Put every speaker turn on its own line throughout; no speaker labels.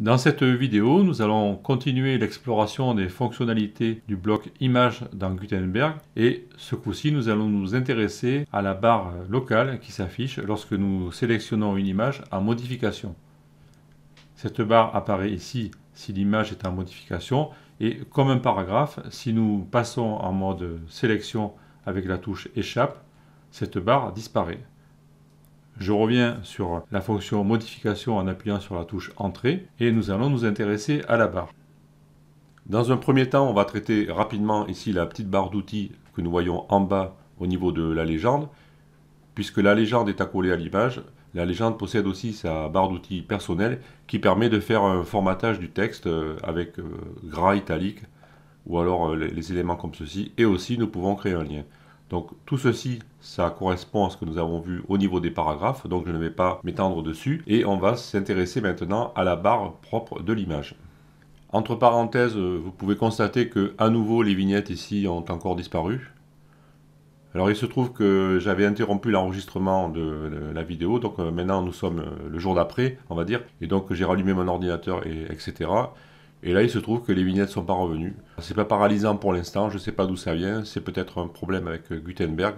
Dans cette vidéo, nous allons continuer l'exploration des fonctionnalités du bloc image dans Gutenberg et ce coup-ci, nous allons nous intéresser à la barre locale qui s'affiche lorsque nous sélectionnons une image en modification. Cette barre apparaît ici si l'image est en modification et comme un paragraphe, si nous passons en mode sélection avec la touche échappe, cette barre disparaît. Je reviens sur la fonction modification en appuyant sur la touche entrée et nous allons nous intéresser à la barre. Dans un premier temps, on va traiter rapidement ici la petite barre d'outils que nous voyons en bas au niveau de la légende. Puisque la légende est accolée à l'image, la légende possède aussi sa barre d'outils personnelle qui permet de faire un formatage du texte avec gras italique ou alors les éléments comme ceci, et aussi nous pouvons créer un lien. Donc tout ceci, ça correspond à ce que nous avons vu au niveau des paragraphes, donc je ne vais pas m'étendre dessus, et on va s'intéresser maintenant à la barre propre de l'image. Entre parenthèses, vous pouvez constater que à nouveau les vignettes ici ont encore disparu. Alors il se trouve que j'avais interrompu l'enregistrement de la vidéo, donc maintenant nous sommes le jour d'après, on va dire, et donc j'ai rallumé mon ordinateur, etc. Et là, il se trouve que les vignettes ne sont pas revenues. C'est pas paralysant pour l'instant, je ne sais pas d'où ça vient, c'est peut-être un problème avec Gutenberg.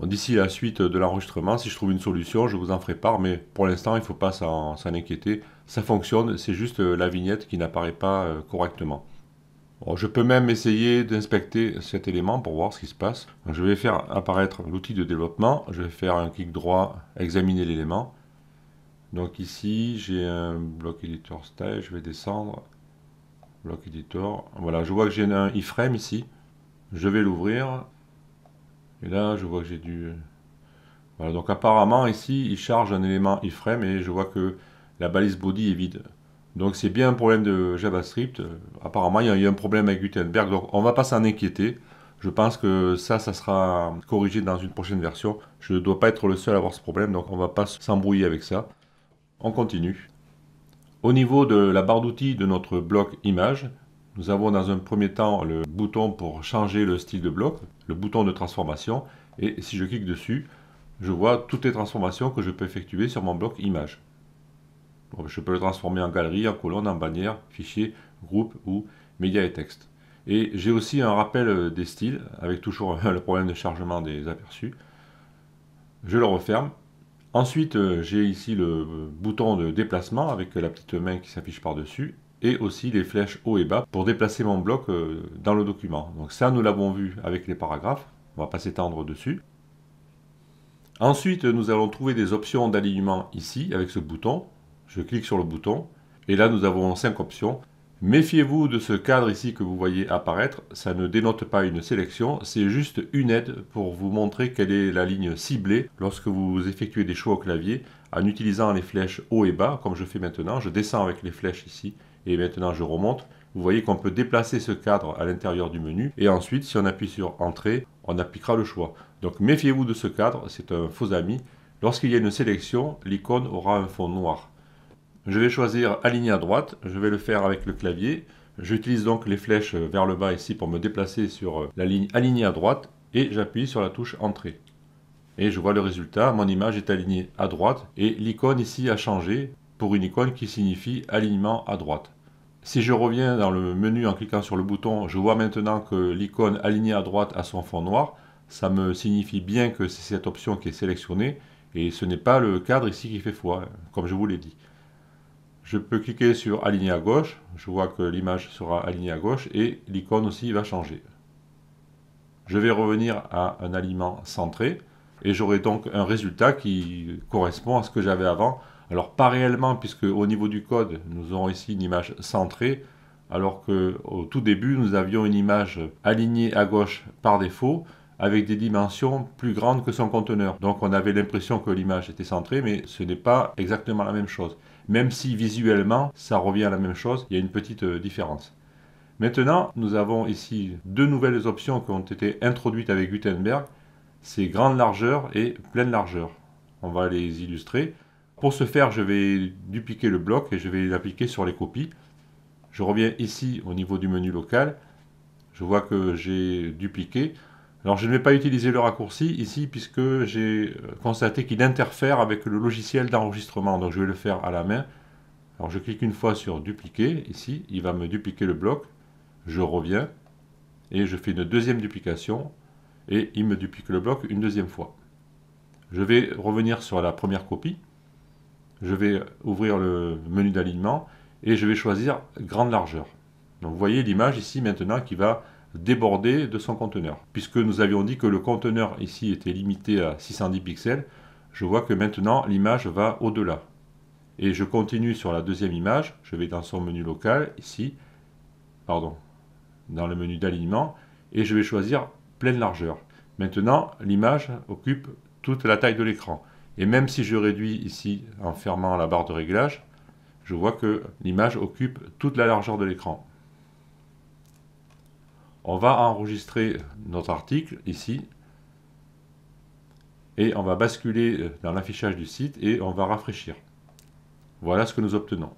Bon, d'ici la suite de l'enregistrement, si je trouve une solution, je vous en ferai part, mais pour l'instant, il ne faut pas s'en inquiéter. Ça fonctionne, c'est juste la vignette qui n'apparaît pas correctement. Bon, je peux même essayer d'inspecter cet élément pour voir ce qui se passe. Donc, je vais faire apparaître l'outil de développement, je vais faire un clic droit, examiner l'élément. Donc ici, j'ai un bloc editor style, je vais descendre. Bloc editor. Voilà, je vois que j'ai un iframe ici. Je vais l'ouvrir. Et là, je vois que j'ai du... Voilà, donc apparemment, ici, il charge un élément iframe et je vois que la balise body est vide. Donc c'est bien un problème de JavaScript. Apparemment, il y a un problème avec Gutenberg. Donc on ne va pas s'en inquiéter. Je pense que ça sera corrigé dans une prochaine version. Je ne dois pas être le seul à avoir ce problème, donc on ne va pas s'embrouiller avec ça. On continue. Au niveau de la barre d'outils de notre bloc image, nous avons dans un premier temps le bouton pour changer le style de bloc, le bouton de transformation, et si je clique dessus, je vois toutes les transformations que je peux effectuer sur mon bloc image. Donc, je peux le transformer en galerie, en colonne, en bannière, fichier, groupe ou média et texte. Et j'ai aussi un rappel des styles, avec toujours le problème de chargement des aperçus. Je le referme. Ensuite, j'ai ici le bouton de déplacement avec la petite main qui s'affiche par-dessus et aussi les flèches haut et bas pour déplacer mon bloc dans le document. Donc ça, nous l'avons vu avec les paragraphes. On ne va pas s'étendre dessus. Ensuite, nous allons trouver des options d'alignement ici avec ce bouton. Je clique sur le bouton et là, nous avons 5 options. Méfiez-vous de ce cadre ici que vous voyez apparaître, ça ne dénote pas une sélection, c'est juste une aide pour vous montrer quelle est la ligne ciblée lorsque vous effectuez des choix au clavier en utilisant les flèches haut et bas, comme je fais maintenant. Je descends avec les flèches ici et maintenant je remonte. Vous voyez qu'on peut déplacer ce cadre à l'intérieur du menu et ensuite, si on appuie sur Entrée, on appliquera le choix. Donc méfiez-vous de ce cadre, c'est un faux ami. Lorsqu'il y a une sélection, l'icône aura un fond noir. Je vais choisir aligner à droite, je vais le faire avec le clavier. J'utilise donc les flèches vers le bas ici pour me déplacer sur la ligne alignée à droite et j'appuie sur la touche entrée. Et je vois le résultat, mon image est alignée à droite et l'icône ici a changé pour une icône qui signifie alignement à droite. Si je reviens dans le menu en cliquant sur le bouton, je vois maintenant que l'icône alignée à droite a son fond noir. Ça me signifie bien que c'est cette option qui est sélectionnée et ce n'est pas le cadre ici qui fait foi, comme je vous l'ai dit. Je peux cliquer sur aligner à gauche, je vois que l'image sera alignée à gauche et l'icône aussi va changer. Je vais revenir à un alignement centré et j'aurai donc un résultat qui correspond à ce que j'avais avant. Alors pas réellement puisque au niveau du code nous aurons ici une image centrée alors qu'au tout début nous avions une image alignée à gauche par défaut avec des dimensions plus grandes que son conteneur. Donc on avait l'impression que l'image était centrée, mais ce n'est pas exactement la même chose. Même si visuellement ça revient à la même chose, il y a une petite différence. Maintenant, nous avons ici deux nouvelles options qui ont été introduites avec Gutenberg. C'est grande largeur et pleine largeur. On va les illustrer. Pour ce faire, je vais dupliquer le bloc et je vais l'appliquer sur les copies. Je reviens ici au niveau du menu local. Je vois que j'ai dupliqué. Alors je ne vais pas utiliser le raccourci ici puisque j'ai constaté qu'il interfère avec le logiciel d'enregistrement. Donc je vais le faire à la main. Alors je clique une fois sur dupliquer, ici, il va me dupliquer le bloc, je reviens, et je fais une deuxième duplication, et il me duplique le bloc une deuxième fois. Je vais revenir sur la première copie, je vais ouvrir le menu d'alignement, et je vais choisir grande largeur. Donc vous voyez l'image ici maintenant qui va déborder de son conteneur. Puisque nous avions dit que le conteneur ici était limité à 610 pixels, je vois que maintenant l'image va au-delà. Et je continue sur la deuxième image, je vais dans son menu local, ici, pardon, dans le menu d'alignement, et je vais choisir pleine largeur. Maintenant, l'image occupe toute la taille de l'écran. Et même si je réduis ici en fermant la barre de réglage, je vois que l'image occupe toute la largeur de l'écran. On va enregistrer notre article ici, et on va basculer dans l'affichage du site et on va rafraîchir. Voilà ce que nous obtenons.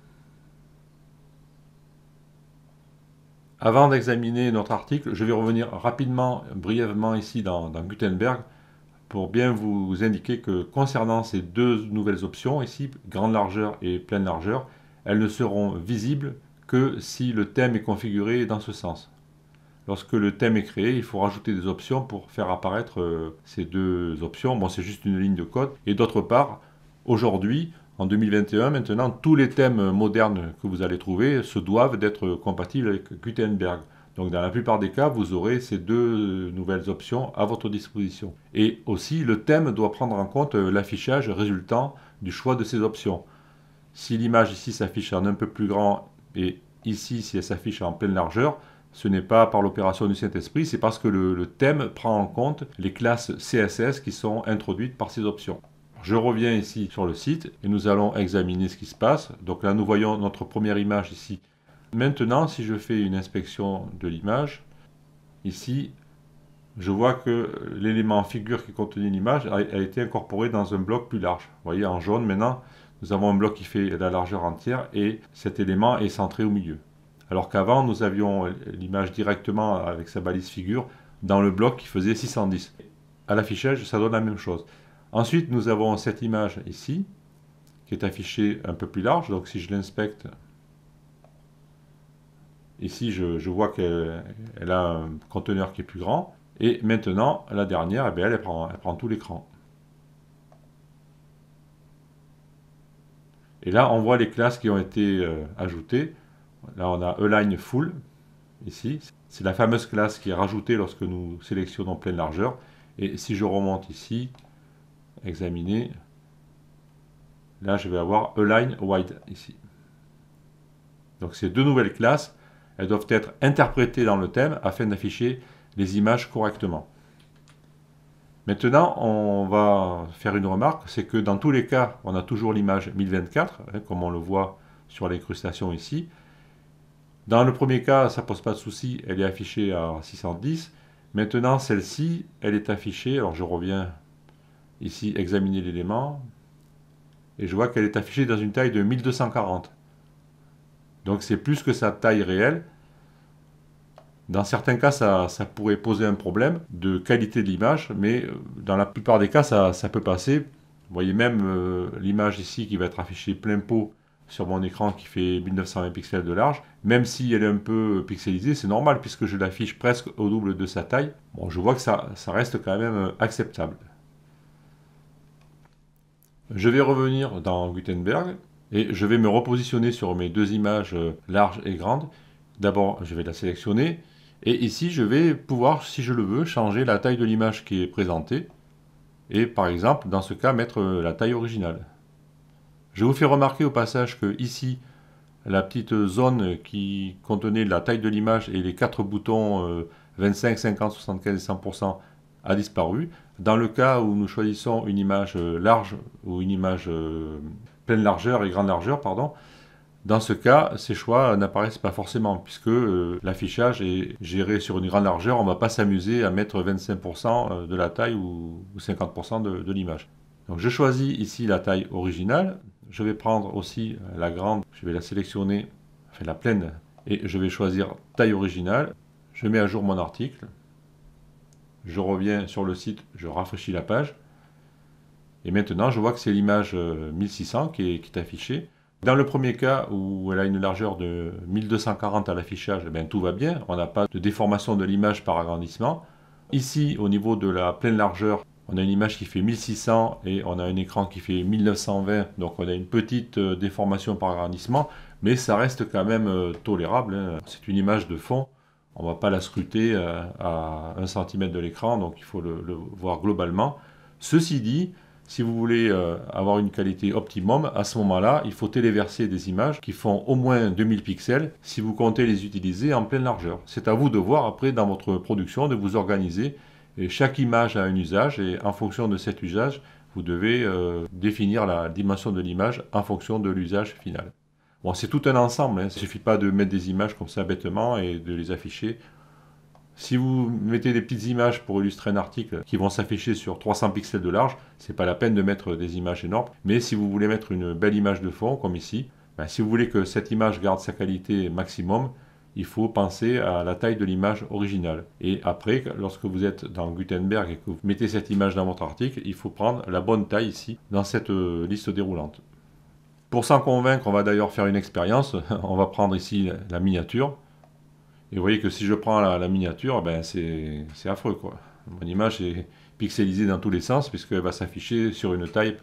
Avant d'examiner notre article, je vais revenir rapidement, brièvement ici dans Gutenberg pour bien vous indiquer que concernant ces deux nouvelles options ici, grande largeur et pleine largeur, elles ne seront visibles que si le thème est configuré dans ce sens. Lorsque le thème est créé, il faut rajouter des options pour faire apparaître ces deux options. Bon, c'est juste une ligne de code. Et d'autre part, aujourd'hui, en 2021, maintenant, tous les thèmes modernes que vous allez trouver se doivent d'être compatibles avec Gutenberg. Donc dans la plupart des cas, vous aurez ces deux nouvelles options à votre disposition. Et aussi, le thème doit prendre en compte l'affichage résultant du choix de ces options. Si l'image ici s'affiche en un peu plus grand et ici, si elle s'affiche en pleine largeur, ce n'est pas par l'opération du Saint-Esprit, c'est parce que le thème prend en compte les classes CSS qui sont introduites par ces options. Je reviens ici sur le site et nous allons examiner ce qui se passe. Donc là, nous voyons notre première image ici. Maintenant, si je fais une inspection de l'image, ici, je vois que l'élément figure qui contenait l'image a été incorporé dans un bloc plus large. Vous voyez, en jaune, maintenant, nous avons un bloc qui fait la largeur entière et cet élément est centré au milieu. Alors qu'avant, nous avions l'image directement avec sa balise figure dans le bloc qui faisait 610. À l'affichage, ça donne la même chose. Ensuite, nous avons cette image ici, qui est affichée un peu plus large. Donc si je l'inspecte, ici je vois qu'elle a un conteneur qui est plus grand. Et maintenant, la dernière, eh bien, elle prend tout l'écran. Et là, on voit les classes qui ont été ajoutées. Là, on a Align Full, ici. C'est la fameuse classe qui est rajoutée lorsque nous sélectionnons pleine largeur. Et si je remonte ici, examiner, là je vais avoir Align Wide ici. Donc ces deux nouvelles classes, elles doivent être interprétées dans le thème afin d'afficher les images correctement. Maintenant, on va faire une remarque, c'est que dans tous les cas, on a toujours l'image 1024, comme on le voit sur l'incrustation ici. Dans le premier cas, ça ne pose pas de souci, elle est affichée à 610. Maintenant, celle-ci, elle est affichée, alors je reviens ici, examiner l'élément, et je vois qu'elle est affichée dans une taille de 1240. Donc c'est plus que sa taille réelle. Dans certains cas, ça pourrait poser un problème de qualité de l'image, mais dans la plupart des cas, ça peut passer. Vous voyez même l'image ici qui va être affichée plein pot sur mon écran qui fait 1920 pixels de large. Même si elle est un peu pixelisée, c'est normal puisque je l'affiche presque au double de sa taille. Bon, je vois que ça reste quand même acceptable. Je vais revenir dans Gutenberg et je vais me repositionner sur mes deux images larges et grandes. D'abord, je vais la sélectionner et ici, je vais pouvoir, si je le veux, changer la taille de l'image qui est présentée et par exemple, dans ce cas, mettre la taille originale. Je vous fais remarquer au passage que ici, la petite zone qui contenait la taille de l'image et les quatre boutons 25, 50, 75 et 100% a disparu. Dans le cas où nous choisissons une image large ou une image pleine largeur et grande largeur, pardon, dans ce cas, ces choix n'apparaissent pas forcément puisque l'affichage est géré sur une grande largeur. On ne va pas s'amuser à mettre 25% de la taille ou 50% de l'image. Donc je choisis ici la taille originale. Je vais prendre aussi la grande, je vais la sélectionner, enfin la pleine, et je vais choisir taille originale. Je mets à jour mon article. Je reviens sur le site, je rafraîchis la page. Et maintenant, je vois que c'est l'image 1600 qui est affichée. Dans le premier cas où elle a une largeur de 1240 à l'affichage, eh bien, tout va bien, on n'a pas de déformation de l'image par agrandissement. Ici, au niveau de la pleine largeur, on a une image qui fait 1600 et on a un écran qui fait 1920, donc on a une petite déformation par agrandissement, mais ça reste quand même tolérable, hein. C'est une image de fond, on ne va pas la scruter à 1 cm de l'écran, donc il faut le voir globalement. Ceci dit, si vous voulez avoir une qualité optimum, à ce moment-là, il faut téléverser des images qui font au moins 2000 pixels si vous comptez les utiliser en pleine largeur. C'est à vous de voir après dans votre production, de vous organiser. Et chaque image a un usage et en fonction de cet usage, vous devez définir la dimension de l'image en fonction de l'usage final. Bon, c'est tout un ensemble, hein. Il ne suffit pas de mettre des images comme ça bêtement et de les afficher. Si vous mettez des petites images pour illustrer un article qui vont s'afficher sur 300 pixels de large, c'est pas la peine de mettre des images énormes. Mais si vous voulez mettre une belle image de fond, comme ici, ben, si vous voulez que cette image garde sa qualité maximum, il faut penser à la taille de l'image originale. Et après, lorsque vous êtes dans Gutenberg et que vous mettez cette image dans votre article, il faut prendre la bonne taille ici, dans cette liste déroulante. Pour s'en convaincre, on va d'ailleurs faire une expérience. On va prendre ici la miniature. Et vous voyez que si je prends la miniature, ben c'est affreux, quoi. Mon image est pixelisée dans tous les sens puisqu'elle va s'afficher sur une taille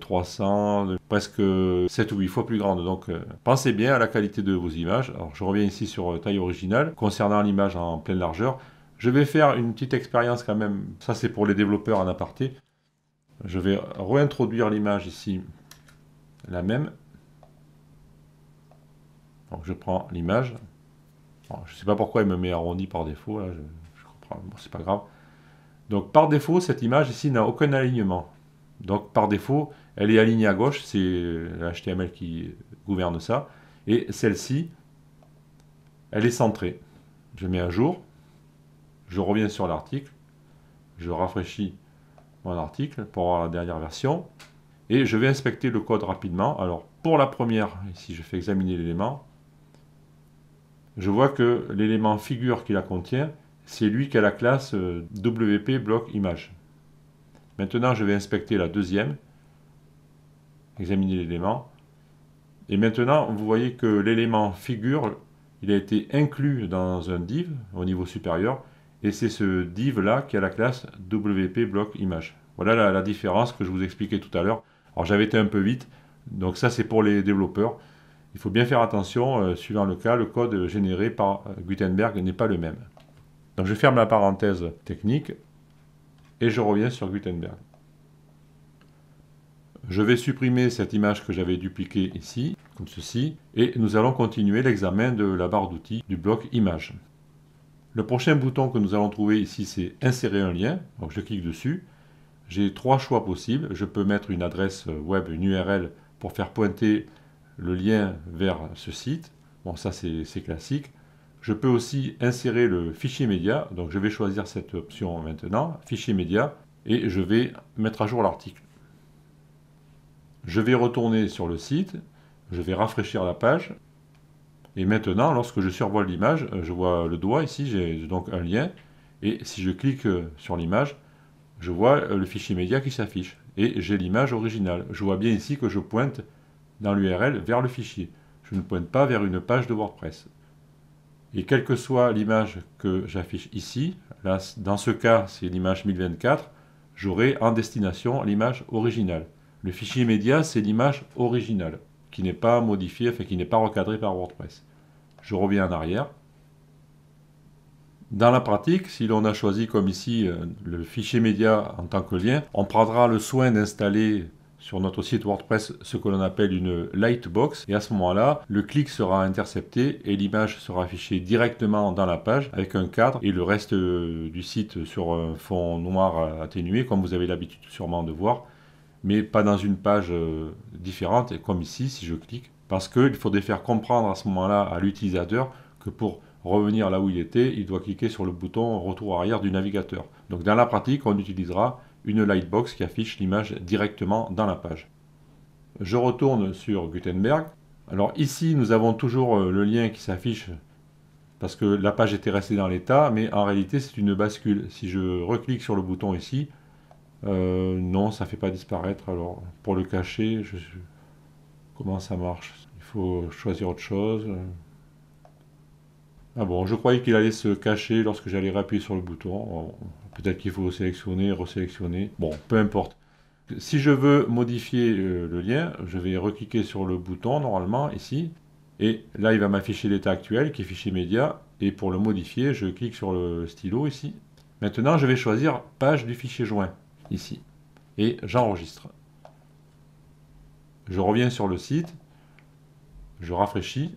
300, presque 7 ou 8 fois plus grande. Donc pensez bien à la qualité de vos images. Alors je reviens ici sur taille originale. Concernant l'image en pleine largeur, je vais faire une petite expérience quand même. Ça c'est pour les développeurs en aparté. Je vais réintroduire l'image ici, la même. Donc je prends l'image. Bon, je ne sais pas pourquoi il me met arrondi par défaut, là, je comprends, bon, c'est pas grave. Donc par défaut, cette image ici n'a aucun alignement. Donc par défaut, elle est alignée à gauche, c'est l'HTML qui gouverne ça. Et celle-ci, elle est centrée. Je mets à jour, je reviens sur l'article, je rafraîchis mon article pour avoir la dernière version. Et je vais inspecter le code rapidement. Alors pour la première, ici je fais examiner l'élément. Je vois que l'élément figure qui la contient, c'est lui qui a la classe WP block image. Maintenant, je vais inspecter la deuxième, examiner l'élément. Et maintenant, vous voyez que l'élément figure, il a été inclus dans un div au niveau supérieur. Et c'est ce div-là qui a la classe WP block image. Voilà la différence que je vous expliquais tout à l'heure. Alors j'avais été un peu vite, donc ça c'est pour les développeurs. Il faut bien faire attention, suivant le cas, le code généré par Gutenberg n'est pas le même. Donc je ferme la parenthèse technique et je reviens sur Gutenberg. Je vais supprimer cette image que j'avais dupliquée ici, comme ceci, et nous allons continuer l'examen de la barre d'outils du bloc image. Le prochain bouton que nous allons trouver ici, c'est insérer un lien. Donc je clique dessus. J'ai trois choix possibles. Je peux mettre une adresse web, une URL, pour faire pointer le lien vers ce site. Bon, ça c'est classique. Je peux aussi insérer le fichier média. Donc je vais choisir cette option maintenant, fichier média, et je vais mettre à jour l'article. Je vais retourner sur le site, je vais rafraîchir la page, et maintenant, lorsque je survole l'image, je vois le doigt ici, j'ai donc un lien, et si je clique sur l'image, je vois le fichier média qui s'affiche, et j'ai l'image originale. Je vois bien ici que je pointe dans l'URL vers le fichier. Je ne pointe pas vers une page de WordPress. Et quelle que soit l'image que j'affiche ici, là, dans ce cas, c'est l'image 1024, j'aurai en destination l'image originale. Le fichier média, c'est l'image originale, qui n'est pas modifiée, enfin qui n'est pas recadrée par WordPress. Je reviens en arrière. Dans la pratique, si l'on a choisi comme ici le fichier média en tant que lien, on prendra le soin d'installer sur notre site WordPress ce que l'on appelle une lightbox, et à ce moment-là, le clic sera intercepté et l'image sera affichée directement dans la page avec un cadre et le reste du site sur un fond noir atténué, comme vous avez l'habitude sûrement de voir, mais pas dans une page différente, comme ici, si je clique, parce qu'il faudrait faire comprendre à ce moment-là à l'utilisateur que pour revenir là où il était, il doit cliquer sur le bouton retour arrière du navigateur. Donc dans la pratique, on utilisera une lightbox qui affiche l'image directement dans la page. Je retourne sur Gutenberg. Alors ici, nous avons toujours le lien qui s'affiche parce que la page était restée dans l'état, mais en réalité, c'est une bascule. Si je reclique sur le bouton ici, non, ça ne fait pas disparaître. Alors, pour le cacher, Comment ça marche? Il faut choisir autre chose. Ah bon, je croyais qu'il allait se cacher lorsque j'allais appuyer sur le bouton. Bon, peut-être qu'il faut sélectionner, resélectionner. Bon, peu importe. Si je veux modifier le lien, je vais recliquer sur le bouton normalement ici. Et là, il va m'afficher l'état actuel qui est fichier média. Et pour le modifier, je clique sur le stylo ici. Maintenant, je vais choisir page du fichier joint ici. Et j'enregistre. Je reviens sur le site. Je rafraîchis.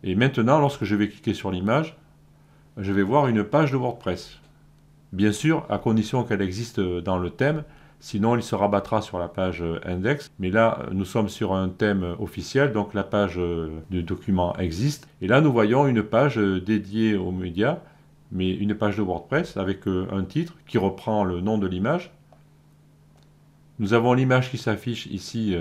Et maintenant, lorsque je vais cliquer sur l'image, je vais voir une page de WordPress. Bien sûr, à condition qu'elle existe dans le thème, sinon il se rabattra sur la page index. Mais là, nous sommes sur un thème officiel, donc la page de document existe. Et là, nous voyons une page dédiée aux médias, mais une page de WordPress avec un titre qui reprend le nom de l'image. Nous avons l'image qui s'affiche ici,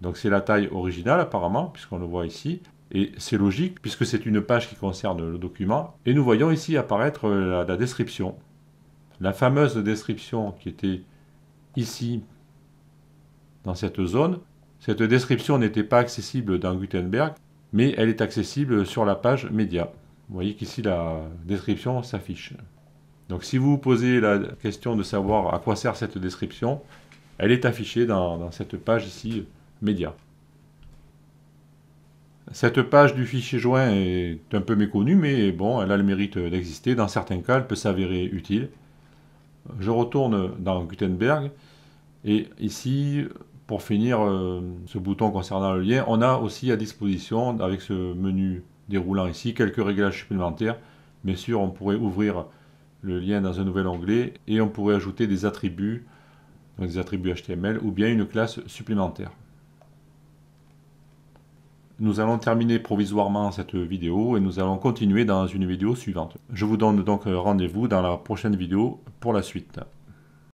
donc c'est la taille originale apparemment, puisqu'on le voit ici. Et c'est logique, puisque c'est une page qui concerne le document. Et nous voyons ici apparaître la description. La fameuse description qui était ici, dans cette zone. Cette description n'était pas accessible dans Gutenberg, mais elle est accessible sur la page média. Vous voyez qu'ici, la description s'affiche. Donc si vous vous posez la question de savoir à quoi sert cette description, elle est affichée dans cette page ici, média. Cette page du fichier joint est un peu méconnue, mais bon, elle a le mérite d'exister. Dans certains cas, elle peut s'avérer utile. Je retourne dans Gutenberg, et ici, pour finir ce bouton concernant le lien, on a aussi à disposition, avec ce menu déroulant ici, quelques réglages supplémentaires. Bien sûr, on pourrait ouvrir le lien dans un nouvel onglet, et on pourrait ajouter des attributs, donc des attributs HTML, ou bien une classe supplémentaire. Nous allons terminer provisoirement cette vidéo et nous allons continuer dans une vidéo suivante. Je vous donne donc rendez-vous dans la prochaine vidéo pour la suite.